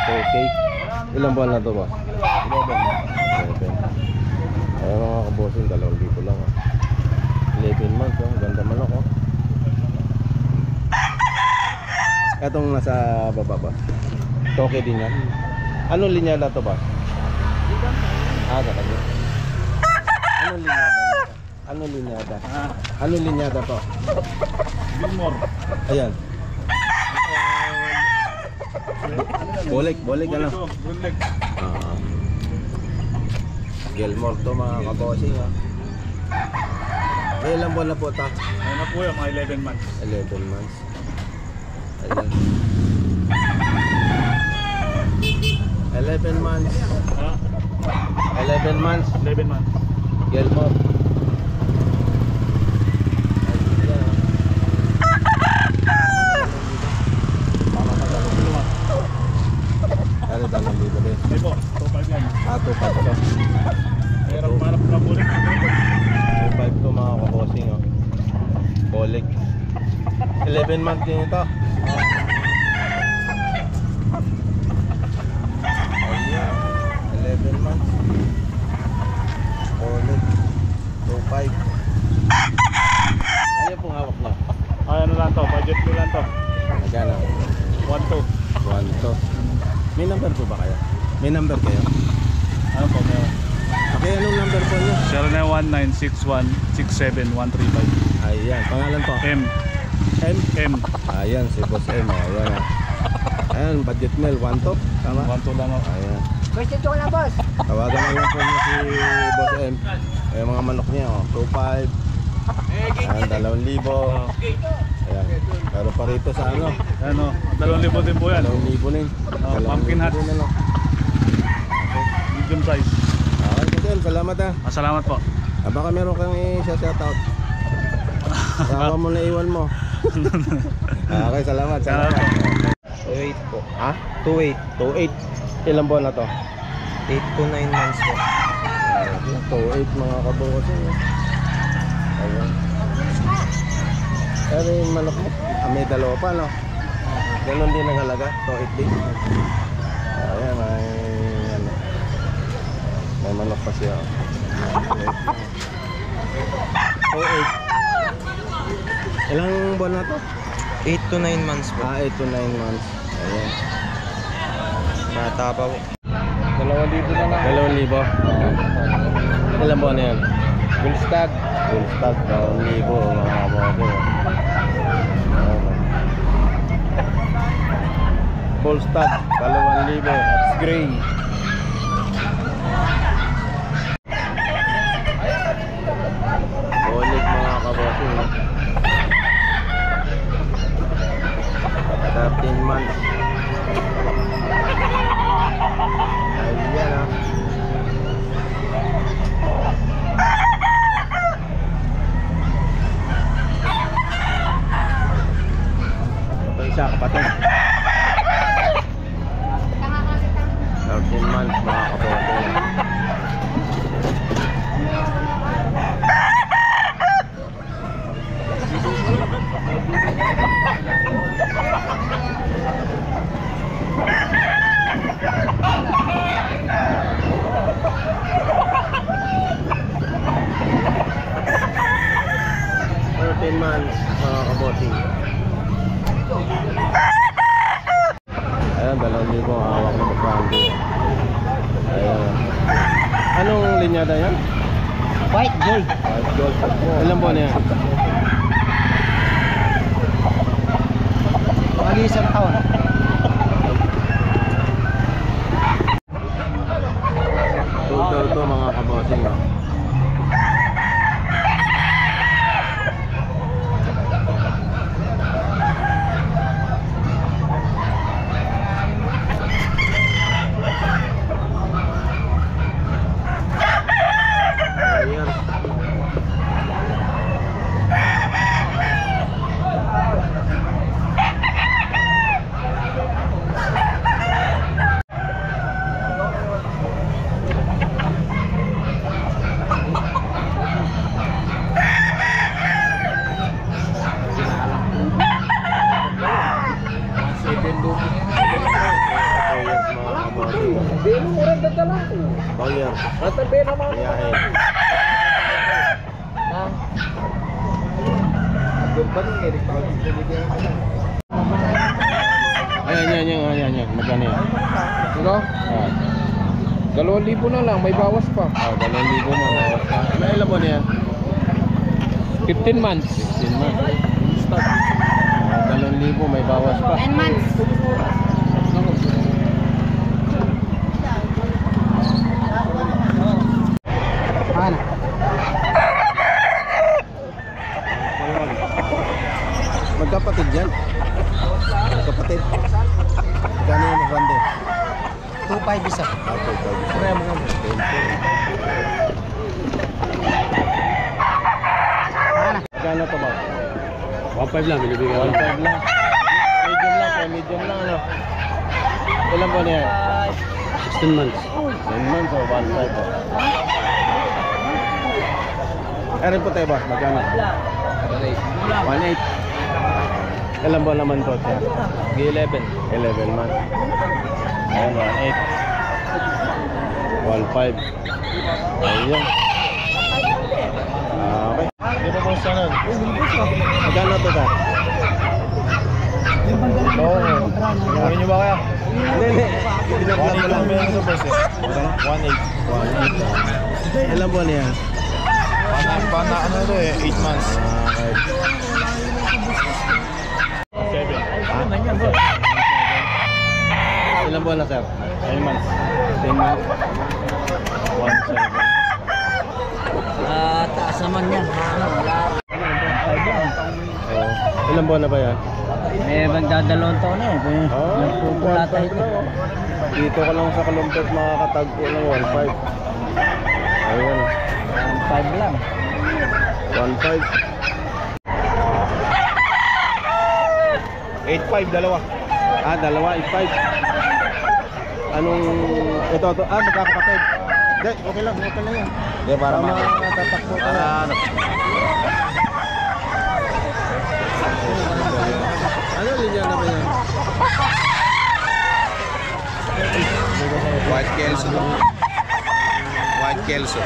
Okay. Ilang buwan na to ba? 11. Ayun mga kabossing, 2,000 lang 11 months oh. Ganda manok oh. Etong nasa baba ba? Okay din yan. Anong linyada to ba? Talaga. Anong linyada? Anong linyada? Anong linyada to? Gilmore. Ayan. Bolik ano? Gilmore to mga kabossing ha. Ilang buwan na po ta? Ayun na po yung mga 11 months. 11 months. Ayan. 11 months. 11 months. 11 months. Gilmore. Ano tanong dito din? Hindi po, 2.5 yan. 2.5 to. Meron para po kabulik. 2.5 to mga kabossing oh. Bolik. 11 months din ito. Ayan. 11 months. Bolik. 2.5. Ano pong hawak na? Ay, ano lang to, budget ko lang to. Magkano? 1.2. 1 to. May number po ba kayo? May number kayo? Ano po, meron. Okay, anong number po nyo? 0961-67135. Ayan, pangalan po? M. Ayan, si Boss M. Ayan ah. Ayan, budget meal, 1 to. Tama? 1.2 lang ako. Ayan. Question ko lang, boss. Tawagan na lang po niya si Boss M. Ayan mga manok niya, 2.5. Ayan, 2,000. Ayan. Pero pa rito sa ano? Ano, 2,000 din po yan. 2,000 din. Pumpkin hat. Medium size. Okay, Boss M, salamat ah. Salamat po. Baka meron kang i-shoutout. Kasama mo na iwan mo. Okay, salamat. 2.8 po. Ha? 2.8. 2.8. Ilang buwan na to? 8 to 9 months po. 2.8 mga kabossing. Ayan. Pero yung manok mo, may dalawa pa no? Ganon din ang halaga, 2.8 din. Ayan, may manok pa siya. 2.8. Ilang buwan na to? 8 to 9 months po. 8 to 9 months. Ayan. Bata pa po. 2,000 na lang. 2,000. Ilang buwan na yan? Full stag. Full stag, 2,000 mga kabossing. Full stag, 2,000. It's gray. Bolik mga kabossing. 13 months. Ayan ah. Ito isa kapatid. 13 months mga kabossing. Months mga kabossing. Ayan, 2,000 hawak na magkandi. Ayan. Anong linyada yan? White gold. White gold. Ilang buwan na yan? Mag-iisang taon. Ito mga kabossing. Boyer. Biyahe. Ayan. Magkano yan? Ito? Ah, 2,000 na lang, may bawas pa. 2,000 mo. May ilan po na yan? 15 months. 15 months. 2,000 may bawas pa. 10 months. Ano? Magkapatid yan. Magkapatid. Magkano yung magwande? 2.5 isa. Okay. Magkano to ba? 1,500 lang, binibigyan 1.5 lang. Medium lang ano. Ilan po na yan? 16 months. 10 months o 1.5 po. Erin po tayo boss, magkano? 1.8. Ilan po naman po siya? 11. 11 months. Ayan, 1.8. 1.5. Ayun. Okay. Dito po sa nun. Magkano to ba? Oo. Gawin nyo ba kaya? Hindi. Binaglag ko lang. Ito boss eh. 1.8. Ilan po na yan? Bana ano to eh, 8 months. Okay. 7. Ilan buwan na sir? 10 months. 10 months. 1.7. Taas naman yan. Ilan buwan na ba yan? May magdadalawang taon na eh. Nagpupulata ito. Dito ka lang sa Kalumpit makakatagpo ng 1.5. Ayun. 5 lang. 1.5. 8.5 dalawa. Dalawa 8.5. Anong ito? Magkakapatid. Hindi, okay lang yan. Hindi, para matatakbo ka na. Ano linya na ba yan? White Kelso. White Kelso.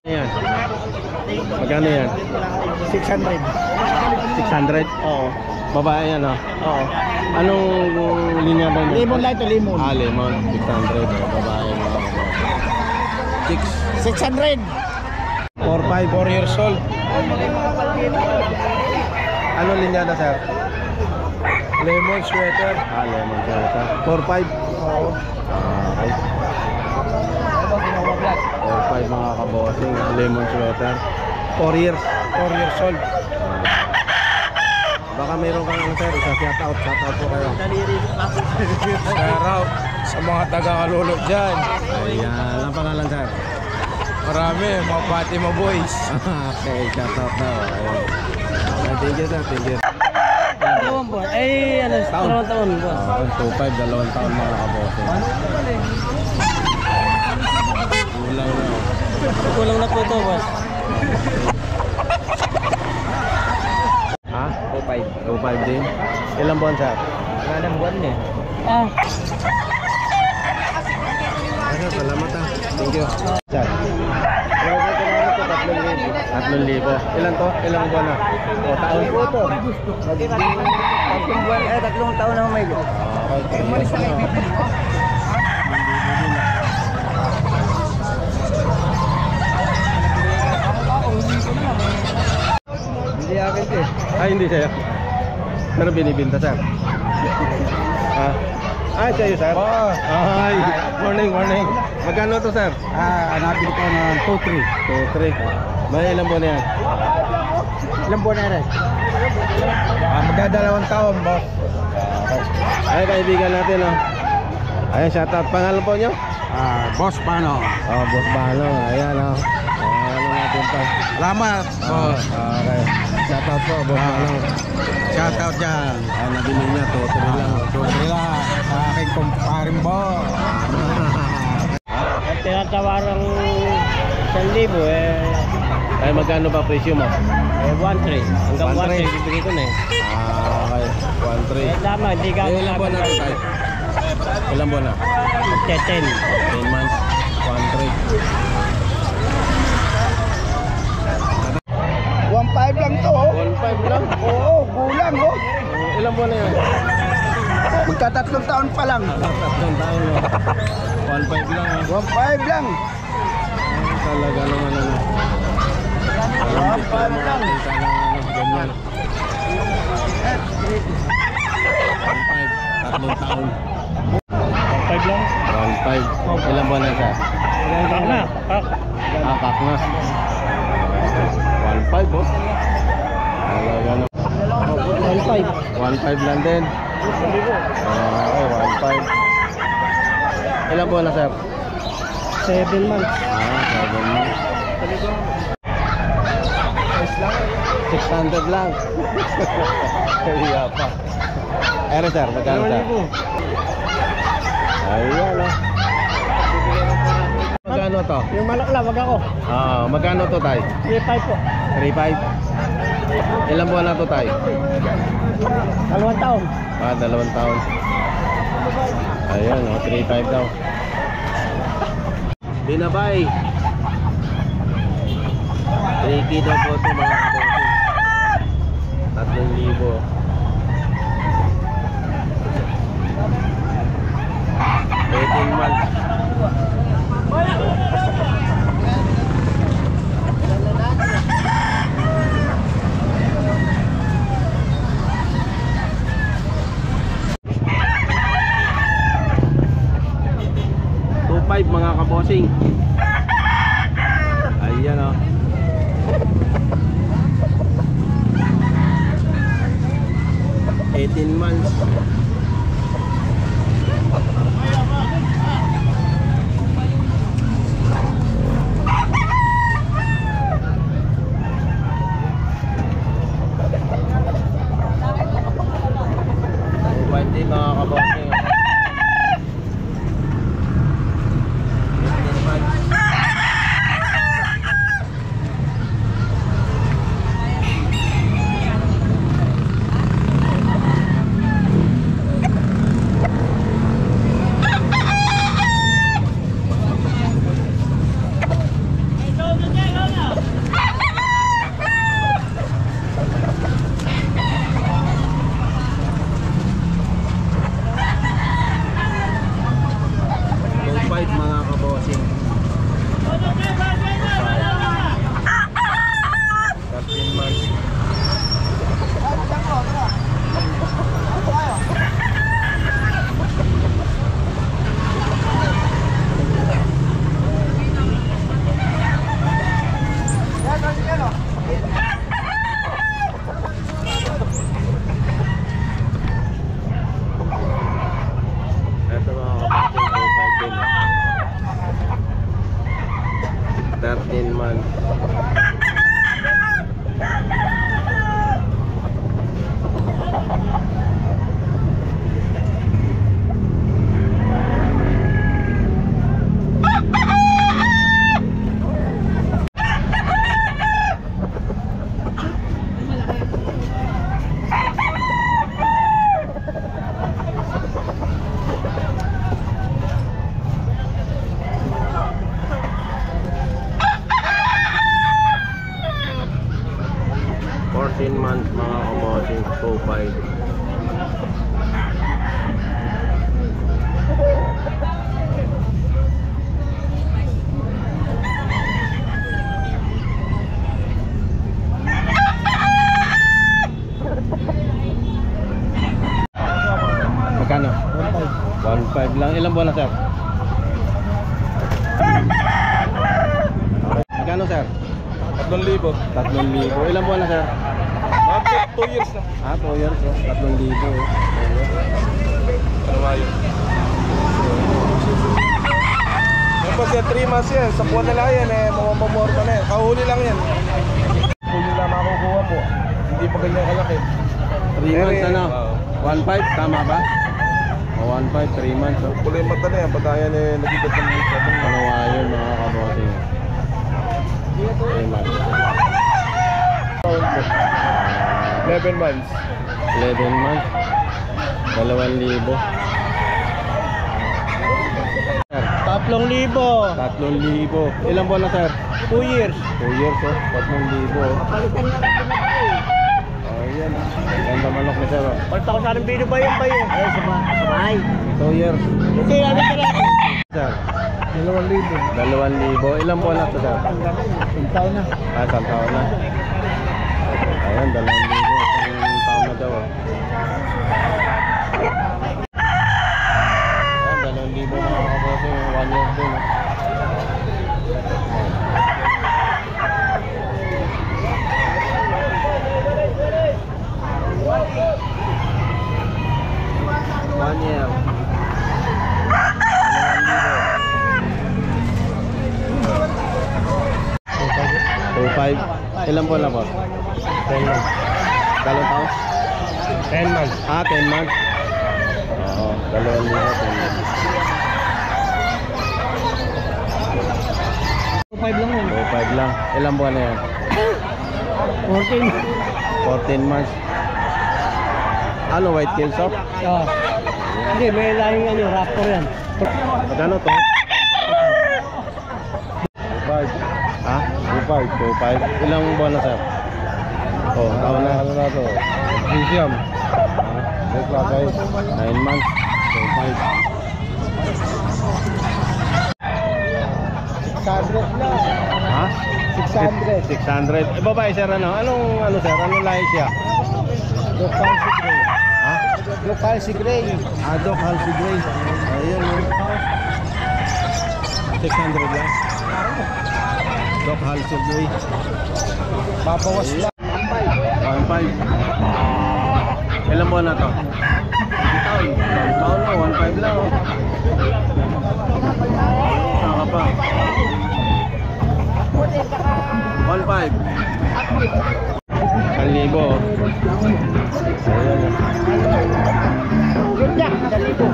Ayan. Magkano yan? 600. 600? Oo. Babae yan, oh. Oo. Anong linya ba yan? Lemon lang ito, lemon. Lemon. 600. Babae, mga chicks. 600. 4 years old. Anong linya na, sir? Lemon sweater. Lemon sweater. 4-5? Oo. Okay. 4-5 mga kabosing. Lemon sweater. 4 years. 4 years old. Baka mayroon kang ano, sir. Isa shout out po kayo. Shout out sa mga taga-Kalulot dyan. Ayan. Ang pangalan, sir? Marami, mga pati mo boys. Okay, shout out daw. Ayun. Thank you, sir. Thank you. Dalawang buwan. Ay, ano, dalawang taon boss. 2-5, 2 taon mga kabosing. Kulang na. Kulang na po ito boss. Ha? 2.5. 2-5 din. Ilang buwan, sir? Ilang buwan eh. Ano, salamat ha. Thank you. Sir. 3,000. Ilan to? Ilang buwan na? O, taon po ito. Tatlong taon na may Okay. Hindi akin ito eh. Hindi sa'yo. Pero binibinta, sir. Sa'yo, sir? Oo. Ay, morning. Magkano to, sir? Nabili ko ng 2-3. 2-3. May ilang buwan na yan? Ilang buwan na rin? Magdadalawang taon boss. Ay, kaibigan natin, oh. Ayan, shoutout. Pangalan po nyo? Boss Pano. Boss Bano. Ayan, oh. Ano natin pa? Salamat boss. Okay. Shoutout po, Boss Bano. Shout out dyan. Nabili niya, 2-3 lang. Nila sa aking kumparing boss. At tinatawarang 1,000 eh. Ay, magkano ba presyo mo? 1.3. Hanggang 1.3. 1.3 bibigay ko na eh. Okay, 1.3. Tama, hindi ka Ilang buwan na ito tayo? Ilang buwan na? 10. 10 months, 1.5 lang to, oh. 1.3. 1.5 lang? Oo, gulang, oh. Ilang buwan na yan? Magtatatlong taon pa lang. Tatlong taon mo. 1.5 lang ha. 1.5 lang. Talaga naman ano. Alam dito ang mga kita na ganyan. 1.5, tatlong taon. 1.5 lang. 1.5. Ilang buwan na siya? Ilang na? Akak na. 1.5 oh. Talaga naman. 1.5. 1.5 lang din. Okay, 1.5. Ilang buwan na sir? 7 months. 7 months. 600 lang. Kaya pa. Ano sir, magkano sir? Ayan oh. Magkano to? Yung malakla, wag ako. Magkano to tay? 3.5 po. 3.5. Ilang buwan na to tay? 2 taon. 2 taon. Ayan oh, 3.5 daw. Binabay. 3K daw po ito mga kabote. 3,000. 18 months. Mga kabosing. Ayan o. Oh. 18 months. Pwede mga kabosing. Mga kabosing. 13 months. Ito mga kabosing, 13 months. Months mga kabosing, 2.5. Magkano? 1.5 lang. Ilang buwan na sir? Magkano sir? 3,000. 3,000. Ilang buwan na sir? 2 years na. 2 years oh. 3,000 oh. Ano yun? Yan po siya 3 months yan. Sa buwan na lang yan eh. Mamamorma na yan. Kahuli lang yan. Huli na makukuha po. Hindi pa ganyan kalaki. 3 months ano? 1.5 tama ba? O 1.5, 3 months oh. Pula yung mata na yan. Patayan eh. Nagigat ng mga. Ano nga yun mga kabosing? 3 months. 11 months. 11 months. 2,000. 3,000. 3,000. Ilang buwan na sir? 2 years. 2 years oh. 3,000 oh. Palitan lang ito na ito eh. Oh, yan. Ganda manok na sir oh. Palta ko sa akin video ba yun pa yun? Ay, sabay. 2 years. Hindi, ano ka lang? Sir, 2,000. 2,000. Ilang buwan na to sir? Isang taon na. Isang taon na. Ayan, 2,000. Isang taon na daw oh. Ayan, 2,000 mga kabote. 1 year din oh. Year. 2,500. Ilan po na po? 10 months. Dalawang taon? 10 months. 10 months. Oo, 2,000, 10 months. 5 lang yun. 2,500 lang. Ilan buwan na yan? 14. 14 months. Ano, white kill soft? Oh. Hindi, may lahing ano, raptor yan. Magkano to? 2,500. Ha? 2,500. Ilang buwan na sir? Oh, taon na. Ano na to? Museum. May klasay. 9 months. 600 lang. Ha? 600. 600. Eh, babae sir, ano? Ano sir? Anong lahi siya? Doc Halsey Gray. Ha? Doc Halsey Gray. Doc Halsey Gray. Ayun yun. 600 lang. Doc Halsey Gray. Babawas lang. 1,500. Ilan buwan na to? Taon na, 1,500 lang oh. Saka pa. 1,500. 1,000 oh. Ayan oh. Ganda, 1,000.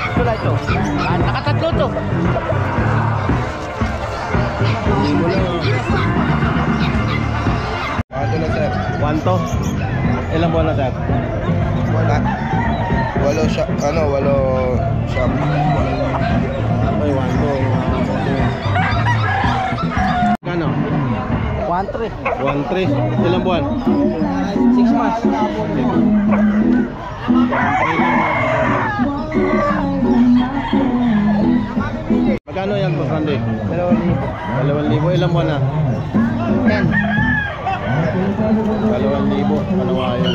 Ito lang ito. Nakatatlo to. 1,000 lang oh. Ito na sir. 1 to. Ilang buwan na sir? Wala. Walo siya. Ano, walo shop. Ay, 1 to. Kano? 1,300. 1,300. Ilang buwan? 6 months. Magkano yan po, Randy? 2,000. 2,000. Ilang buwan na? 10. 2,000. Panawayan.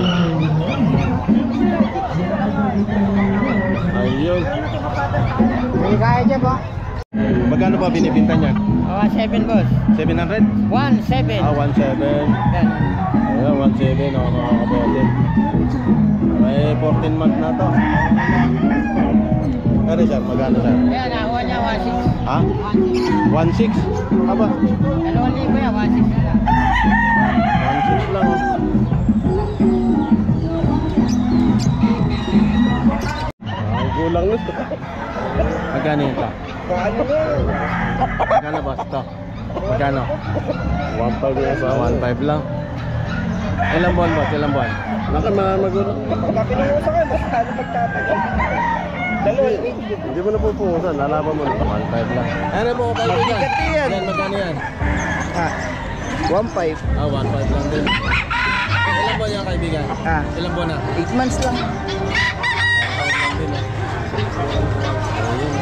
Ayun. May kaya dyan ba? Magkano pa binibinta niya? 7 boss. 700? 1,700. 1,700. Yan. Ayun, 1,700 oh, mga kabote. May 14 months na to. Pero sir, magkano sir? Ayan, nakuha niya 1,600. Ha? 1,600? Aba, 2,000 yan, 1,600 na lang. 1,600 lang oh. Gulang nito. Magkano yun to? Magkano boss to? Magkano? 1,500 yan sa 1,500 lang. Ilang buwan boss? Ilang buwan? Naka magulang. Pagka pinuusan ka, mas tayo magtatagal. Hindi mo na pupungusan, lalaban mo na. 1,500 lang. Ano po kaibigan? Mabigat yan. Yan, magkano yan? 1,500. 1,500 lang din. Ilang buwan yan kaibigan? Ilang buwan na? 8 months lang. 1,500 lang din eh. Ayun.